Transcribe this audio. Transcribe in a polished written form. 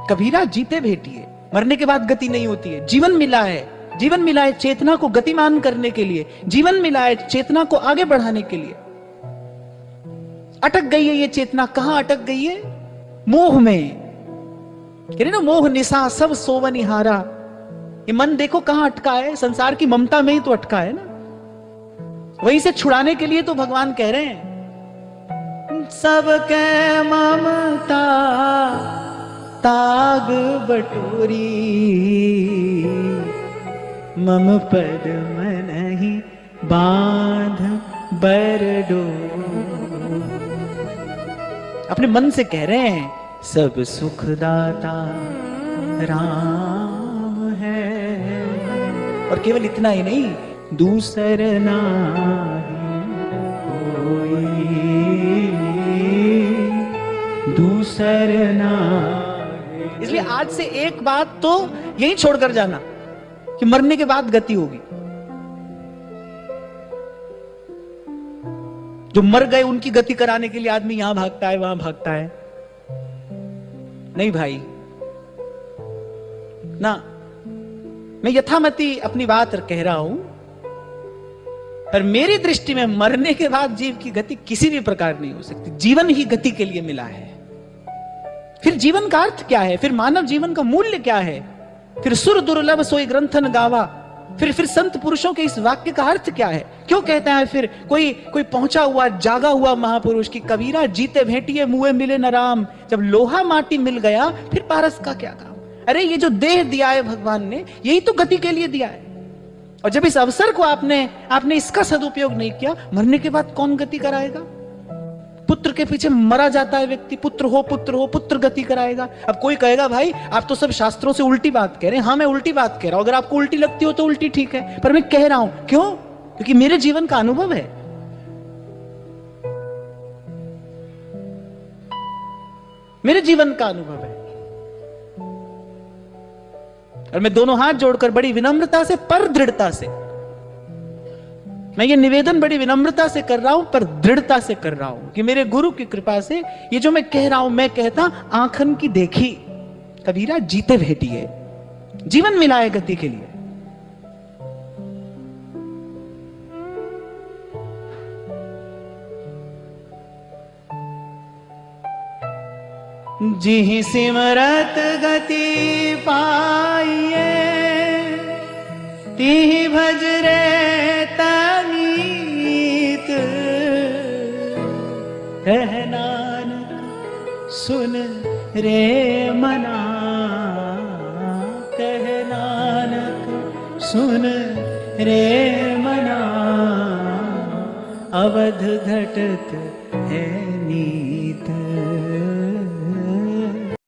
कबीरा जीते भेटिए, मरने के बाद गति नहीं होती है। जीवन मिला है, जीवन मिला है चेतना को गतिमान करने के लिए, जीवन मिला है चेतना को आगे बढ़ाने के लिए। अटक गई है ये चेतना, कहां अटक गई है? मोह में। कह रहे ना, मोह निशा सब सोवनिहारा। ये मन देखो कहां अटका है, संसार की ममता में ही तो अटका है ना। वहीं से छुड़ाने के लिए तो भगवान कह रहे हैं, सबके ममता ताग बटोरी, मम पद मनहि बांध बरडो। अपने मन से कह रहे हैं, सब सुखदाता राम है। और केवल इतना ही नहीं, दूसर नाही कोई, दूसर नाही। इसलिए आज से एक बात तो यही छोड़कर जाना कि मरने के बाद गति होगी। जो मर गए उनकी गति कराने के लिए आदमी यहां भागता है, वहां भागता है। नहीं भाई ना, मैं यथामति अपनी बात कह रहा हूं, पर मेरी दृष्टि में मरने के बाद जीव की गति किसी भी प्रकार नहीं हो सकती। जीवन ही गति के लिए मिला है। फिर जीवन का अर्थ क्या है? फिर मानव जीवन का मूल्य क्या है? फिर सुर दुर्लभ सोई ग्रंथन गावा। फिर संत पुरुषों के इस वाक्य का अर्थ क्या है? क्यों कहता है फिर कोई पहुंचा हुआ जागा हुआ महापुरुष की, कबीरा जीते भेटिए मुए मिले न राम। जब लोहा माटी मिल गया फिर पारस का क्या काम? अरे ये जो देह दिया है भगवान ने, यही तो गति के लिए दिया है। और जब इस अवसर को आपने इसका सदुपयोग नहीं किया, मरने के बाद कौन गति कराएगा? पुत्र के पीछे मरा जाता है व्यक्ति, पुत्र हो पुत्र गति कराएगा। अब कोई कहेगा भाई आप तो सब शास्त्रों से उल्टी बात कह रहे हैं। हाँ, मैं उल्टी बात कह रहा हूं, अगर आपको उल्टी लगती हो तो उल्टी ठीक है, पर मैं कह रहा हूं। क्यों? क्योंकि मेरे जीवन का अनुभव है। मेरे जीवन का अनुभव है। और मैं दोनों हाथ जोड़कर बड़ी विनम्रता से पर दृढ़ता से, मैं ये निवेदन बड़ी विनम्रता से कर रहा हूं पर दृढ़ता से कर रहा हूं कि मेरे गुरु की कृपा से ये जो मैं कह रहा हूं, मैं कहता आंखन की देखी, कबीरा जीते भेटिए। जीवन मिला है गति के लिए। जिहि सिमरत गति पाइए, तिहि भज रे तनीत। कह नानक सुन रे मना, कह नानक सुन रे मना। अवध घटत है नीत।